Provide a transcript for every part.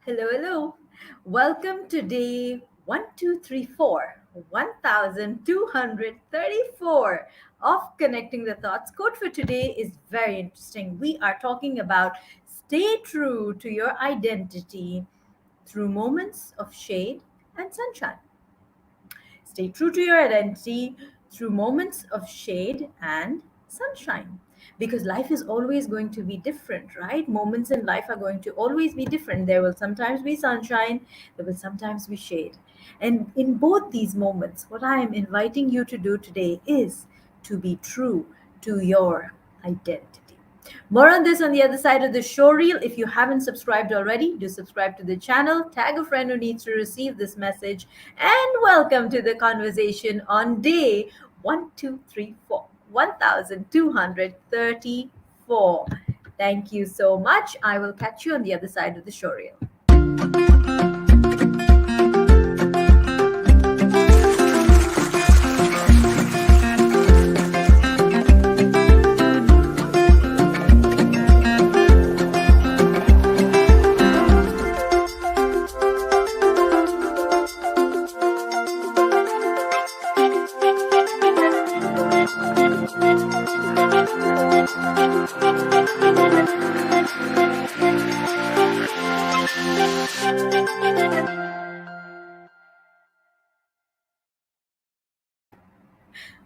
Hello, hello. Welcome to day 1234, 1234 of Connecting the Thoughts. Quote for today is very interesting. We are talking about stay true to your identity through moments of shade and sunshine. Stay true to your identity through moments of shade and sunshine. Because life is always going to be different, right? Moments in life are going to always be different. There will sometimes be sunshine, there will sometimes be shade. And in both these moments, what I am inviting you to do today is to be true to your identity. More on this on the other side of the show reel. If you haven't subscribed already, do subscribe to the channel, tag a friend who needs to receive this message, and welcome to the conversation on day 1234, 1234. Thank you so much. I will catch you on the other side of the show reel.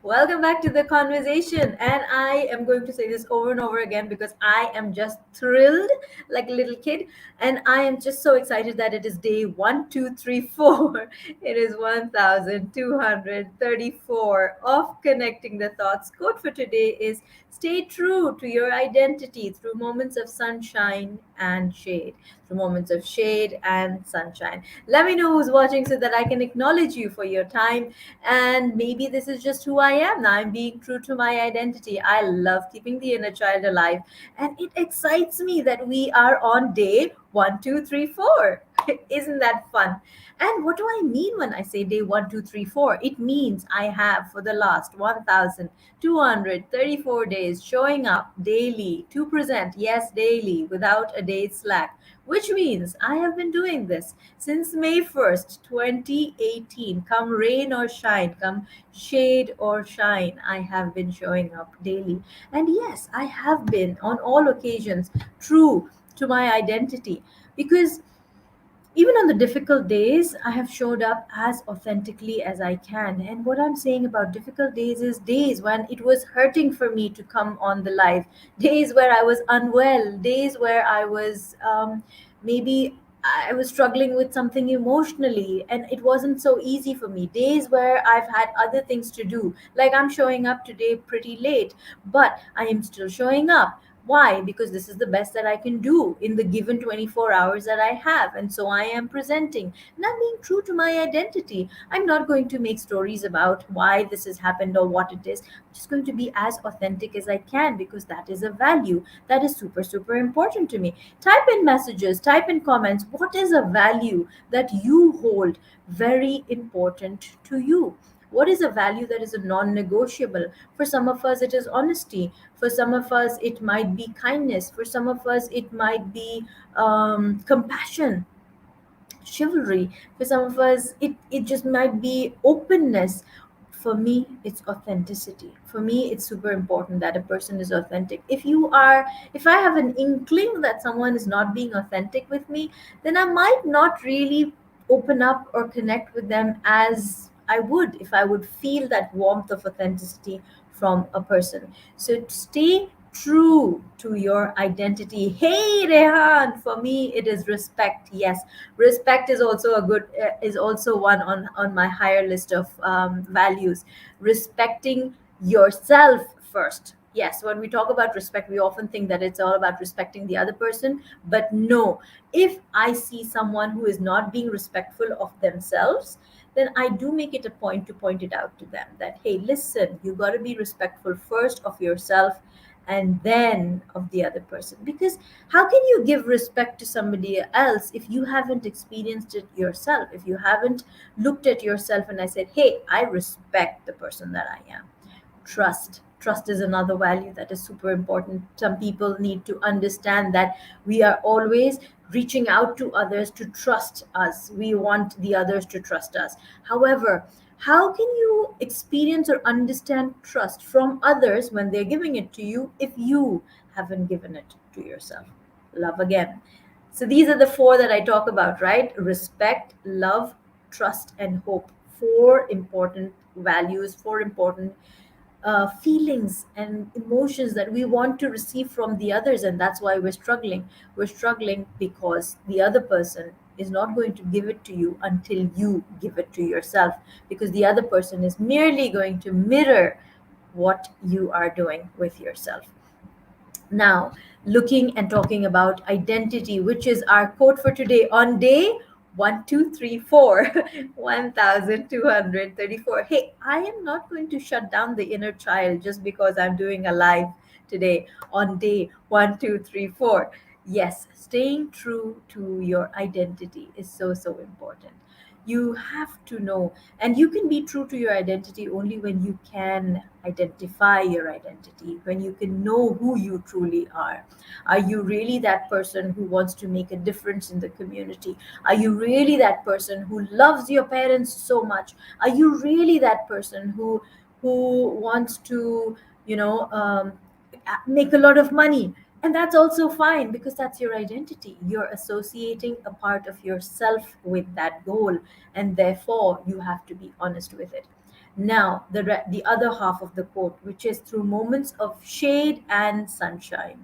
Welcome back to the conversation. And I am going to say this over and over again because I am just thrilled like a little kid. And I am just so excited that it is day 1234. It is 1234 of Connecting the Thoughts. Quote for today is stay true to your identity through moments of sunshine and shade. Through moments of shade and sunshine. Let me know who's watching so that I can acknowledge you for your time, and maybe this is just who I am now. I'm being true to my identity. I love keeping the inner child alive. And it excites me that we are on day 1234. Isn't that fun? And what do I mean when I say day 1234? It means I have for the last 1234 days showing up daily to present, yes, daily, without a day's slack, which means I have been doing this since May 1st, 2018. Come rain or shine, come shade or shine, I have been showing up daily. And yes, I have been on all occasions true to my identity, because even on the difficult days, I have showed up as authentically as I can. And what I'm saying about difficult days is days when it was hurting for me to come on the live, days where I was unwell, days where I was maybe I was struggling with something emotionally and it wasn't so easy for me. Days where I've had other things to do, like I'm showing up today pretty late, but I am still showing up. Why? Because this is the best that I can do in the given 24 hours that I have. And so I am presenting. And I'm being true to my identity. I'm not going to make stories about why this has happened or what it is. I'm just going to be as authentic as I can, because that is a value that is super, super important to me. Type in messages, type in comments. What is a value that you hold very important to you? What is a value that is a non negotiable? For some of us, it is honesty. For some of us, it might be kindness. For some of us, it might be compassion, chivalry. For some of us, it just might be openness. For me, it's authenticity. For me, it's super important that a person is authentic. If I have an inkling that someone is not being authentic with me, then I might not really open up or connect with them as I would if I would feel that warmth of authenticity from a person. So stay true to your identity. Hey Rehan, for me it is respect. Yes, respect is also a good is also one on my higher list of values. Respecting yourself first. Yes, when we talk about respect, we often think that it's all about respecting the other person, but no. If I see someone who is not being respectful of themselves, then I do make it a point to point it out to them that, hey, listen, you got to be respectful first of yourself and then of the other person. Because how can you give respect to somebody else if you haven't experienced it yourself? If you haven't looked at yourself and I said, hey, I respect the person that I am. Trust is another value that is super important. Some people need to understand that we are always reaching out to others to trust us. We want the others to trust us. However, how can you experience or understand trust from others when they're giving it to you if you haven't given it to yourself? Love again. So these are the four that I talk about, right? Respect, love, trust, and hope. Four important values, four important feelings and emotions that we want to receive from the others, and that's why we're struggling because the other person is not going to give it to you until you give it to yourself, because the other person is merely going to mirror what you are doing with yourself. Now, looking and talking about identity, which is our quote for today on day 1234, 1234. Hey, I am not going to shut down the inner child just because I'm doing a live today on day 1234. Yes, staying true to your identity is so, so important. You have to know, and you can be true to your identity only when you can identify your identity, when you can know who you truly are you really that person who wants to make a difference in the community? Are you really that person who loves your parents so much? Are you really that person who wants to, you know um, make a lot of money? And that's also fine, because that's your identity. You're associating a part of yourself with that goal, and therefore you have to be honest with it. Now, the other half of the quote, which is through moments of shade and sunshine,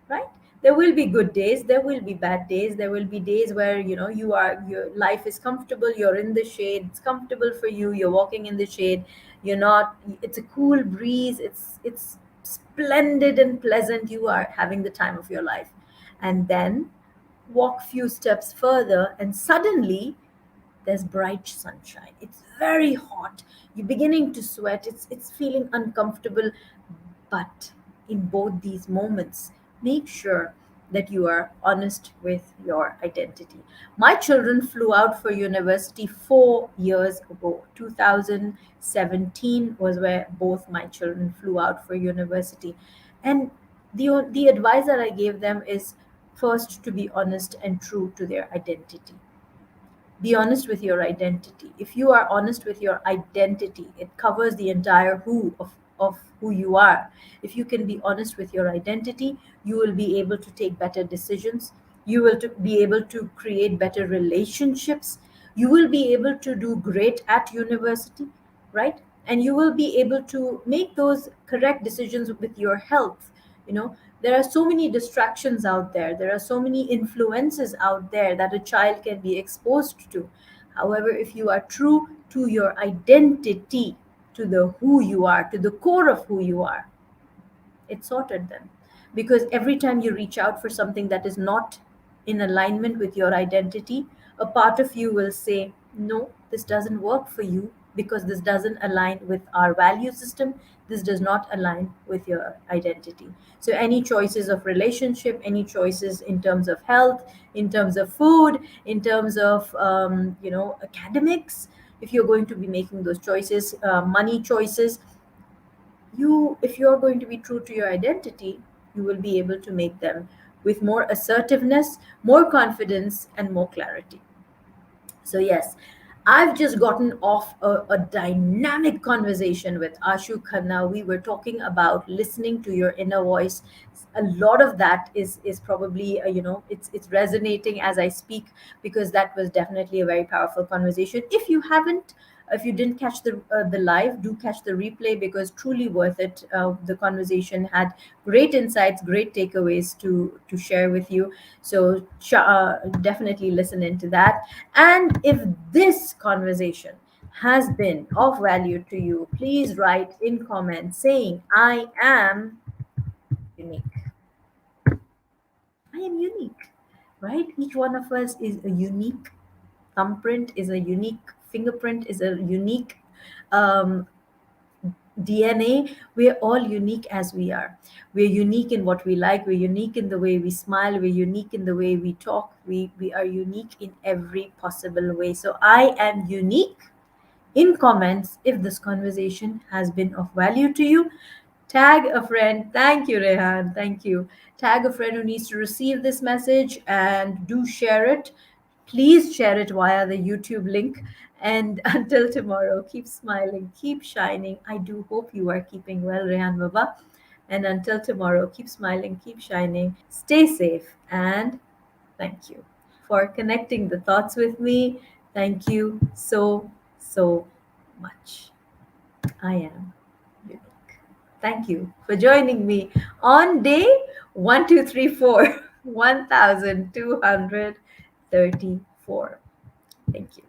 right? There will be good days, there will be bad days, there will be days where your life is comfortable, you're in the shade, it's comfortable for you, you're walking in the shade, you're not it's a cool breeze, it's splendid and pleasant, you are having the time of your life. And then walk few steps further, and suddenly there's bright sunshine, it's very hot, you're beginning to sweat, it's feeling uncomfortable. But in both these moments, make sure that you are honest with your identity. My children flew out for university 4 years ago. 2017 was where both my children flew out for university. And the advice that I gave them is, first, to be honest and true to their identity. Be honest with your identity. If you are honest with your identity, it covers the entire who of who you are. If you can be honest with your identity, you will be able to take better decisions. You will be able to create better relationships. You will be able to do great at university, right? And you will be able to make those correct decisions with your health. There are so many distractions out there, there are so many influences out there that a child can be exposed to. However, if you are true to your identity, to the who you are, to the core of who you are, it's sorted then. Because every time you reach out for something that is not in alignment with your identity, a part of you will say, no, this doesn't work for you because this doesn't align with our value system. This does not align with your identity. So, any choices of relationship, any choices in terms of health, in terms of food, in terms of, academics, if you're going to be making those choices, money choices, if you're going to be true to your identity, you will be able to make them with more assertiveness, more confidence, and more clarity. So, yes, I've just gotten off a dynamic conversation with Ashu Khanna. We were talking about listening to your inner voice. A lot of that is probably, it's resonating as I speak, because that was definitely a very powerful conversation. If you didn't catch the live, do catch the replay, because truly worth it. The conversation had great insights, great takeaways to share with you. So definitely listen into that. And if this conversation has been of value to you, please write in comments saying, I am unique. I am unique, right? Each one of us is a unique thumbprint, is a unique fingerprint, is a unique um, DNA. We're all unique as we are. We're unique in what we like. We're unique in the way we smile. We're unique in the way we talk. We are unique in every possible way. So I am unique. In comments, if this conversation has been of value to you, Tag a friend. Thank you, Rehan. Thank you. Tag a friend who needs to receive this message and do share it. Please share it via the YouTube link. And until tomorrow, keep smiling, keep shining. I do hope you are keeping well, Rehan Baba. And until tomorrow, keep smiling, keep shining, stay safe, and thank you for connecting the thoughts with me. Thank you so, so much. I am unique. Thank you for joining me on day 1234, 1234. Thank you.